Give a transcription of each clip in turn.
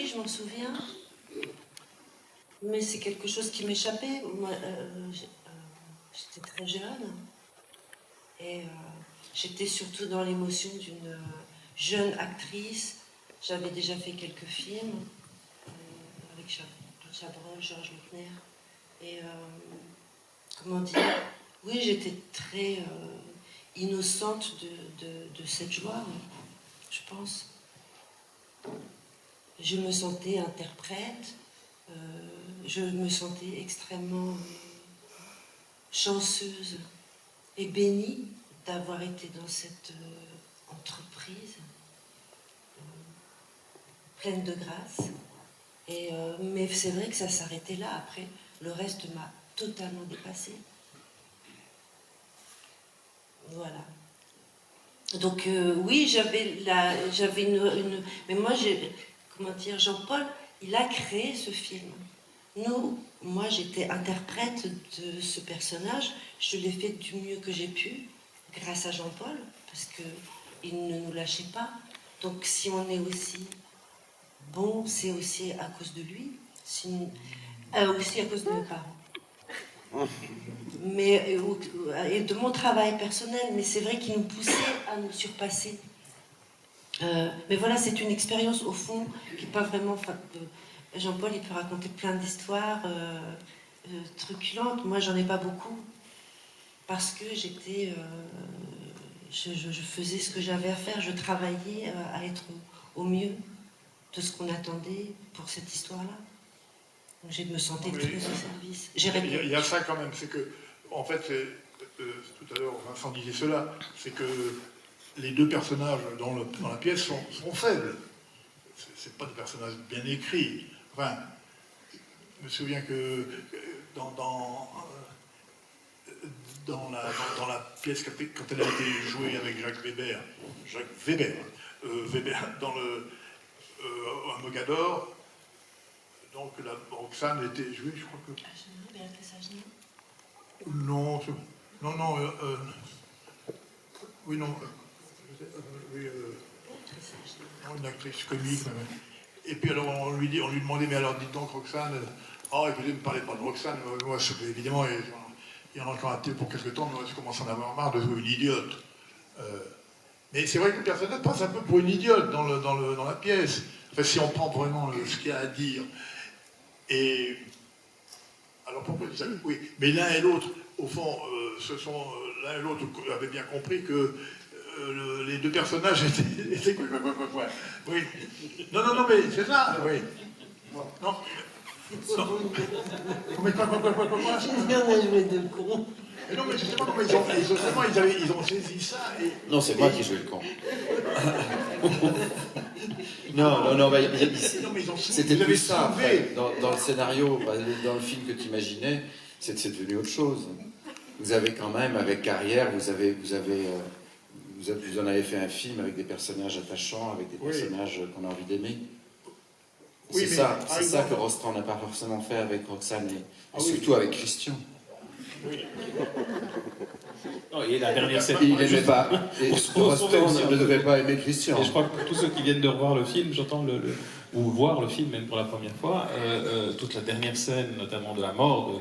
je m'en souviens. Mais c'est quelque chose qui m'échappait. Moi, j'étais très jeune. Et j'étais surtout dans l'émotion d'une jeune actrice. J'avais déjà fait quelques films avec Claude Chabrol, Georges Lautner. Et comment dire, oui, j'étais très innocente de cette joie, je pense. Je me sentais interprète, je me sentais extrêmement chanceuse et bénie d'avoir été dans cette entreprise pleine de grâce. Et, mais c'est vrai que ça s'arrêtait là. Après, le reste m'a totalement dépassée. Voilà. Donc oui, j'avais une... Mais moi, comment dire, Jean-Paul, il a créé ce film. Moi, j'étais interprète de ce personnage. Je l'ai fait du mieux que j'ai pu, grâce à Jean-Paul, parce qu'il ne nous lâchait pas. Donc si on est aussi bon, c'est aussi à cause de lui, aussi à cause de mes parents. Mais, et de mon travail personnel, mais c'est vrai qu'il nous poussait à nous surpasser. Mais voilà, c'est une expérience au fond qui n'est pas vraiment... Jean-Paul, il peut raconter plein d'histoires truculentes. Moi, j'en ai pas beaucoup. Parce que j'étais... je faisais ce que j'avais à faire. Je travaillais à être au mieux de ce qu'on attendait pour cette histoire-là. Donc, je me sentais très au service. Il y a ça quand même, c'est que, en fait, tout à l'heure, Vincent disait cela, c'est que les deux personnages dans la pièce sont faibles. C'est pas des personnages bien écrits. Enfin, je me souviens que dans la pièce, quand elle a été jouée avec Jacques Weber dans un Mogador, donc la Roxane était jouée, je crois que... Non, oui, non. Une actrice comique. Et puis alors on lui demandait, mais alors dites donc Roxane, écoutez, ne me parlez pas de Roxane, moi évidemment, il y en a encore un tel pour quelque temps, mais je commence à en avoir marre de jouer une idiote. Mais c'est vrai que le personnage passe un peu pour une idiote dans la pièce. Enfin, si on prend vraiment ce qu'il y a à dire. Et alors pourquoi je dis ça? Oui, mais l'un et l'autre, au fond, l'un et l'autre avaient bien compris que les deux personnages étaient... Oui. Non, mais c'est ça, oui. Non. Mais quoi? On a joué de con. Non, mais justement, ils ont saisi ça et... Non, c'est moi qui joue le con. Non, c'était plus ça, après. Dans le scénario, dans le film que tu imaginais, c'est devenu autre chose. Vous avez quand même, avec Carrière, vous en avez fait un film avec des personnages attachants, avec des personnages qu'on a envie d'aimer. C'est ça que Rostand n'a pas forcément fait avec Roxane, et surtout avec Christian. Oui. Non, et la dernière scène... Il n'aimait pas. Et Rostand ne devait pas aimer Christian. Et je crois que pour tous ceux qui viennent de revoir le film, ou voir le film même pour la première fois, toute la dernière scène, notamment de la mort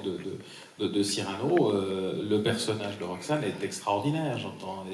de Cyrano, le personnage de Roxane est extraordinaire, j'entends.